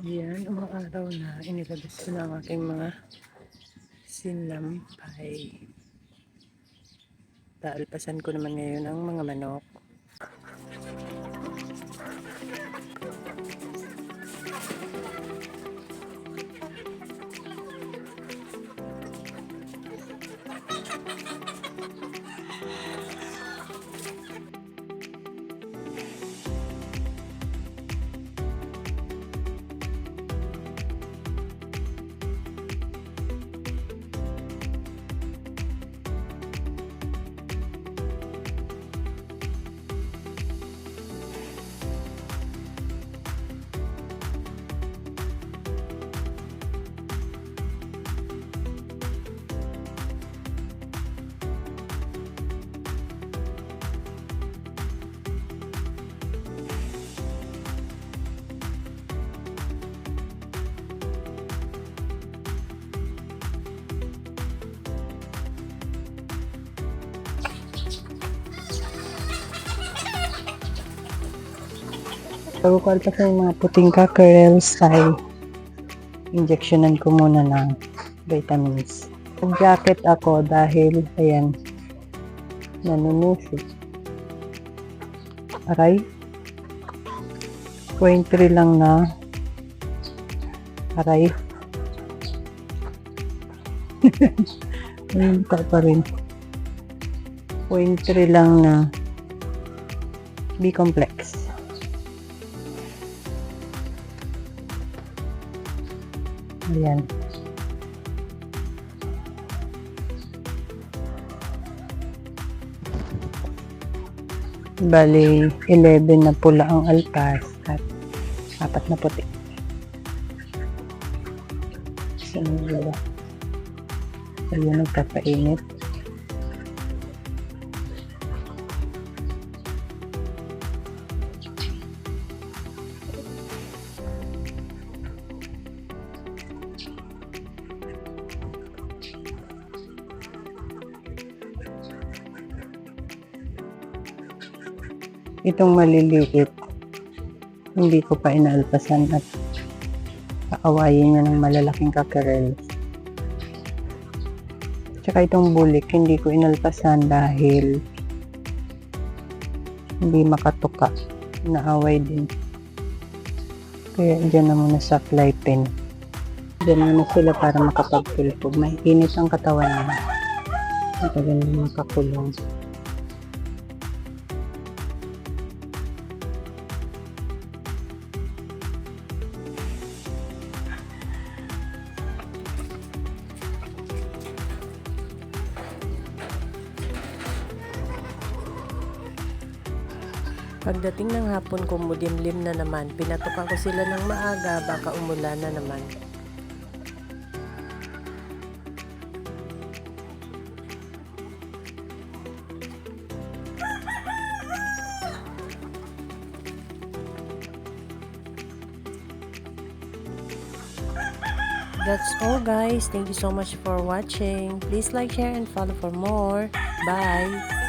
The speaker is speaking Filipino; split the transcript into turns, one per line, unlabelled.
Yan, umaaraw na. Inilabas ko na ang aking mga sinampay. Taalpasan ko naman ngayon ang mga manok. Bago ko alpasan yung mga puting cockerels ay injectionan ko muna ng vitamins. Nag-jacket ako dahil ayan, nanunusok. Aray, 0.3 lang na aray. Ayun ka pa rin. 0.3 lang na B-complex. Ayan. Bali, 11 na pula ang alpas at 4 na puti. So, ayun, nagpapainit. Itong maliliit, hindi ko pa inaalpasan at kaawayin niya ng malalaking cockerels. Tsaka itong bulik, hindi ko inalpasan dahil hindi makatuka. Naaway din. Kaya dyan na muna sa fly pen. Dyan muna sila para makapagpulpog. May init ang katawan niya. Matagal na makakulong. Pagdating ng hapon ko, mudimlim na naman. Pinatukan ko sila ng maaga, baka umulan na naman. That's all, guys. Thank you so much for watching. Please like, share, and follow for more. Bye!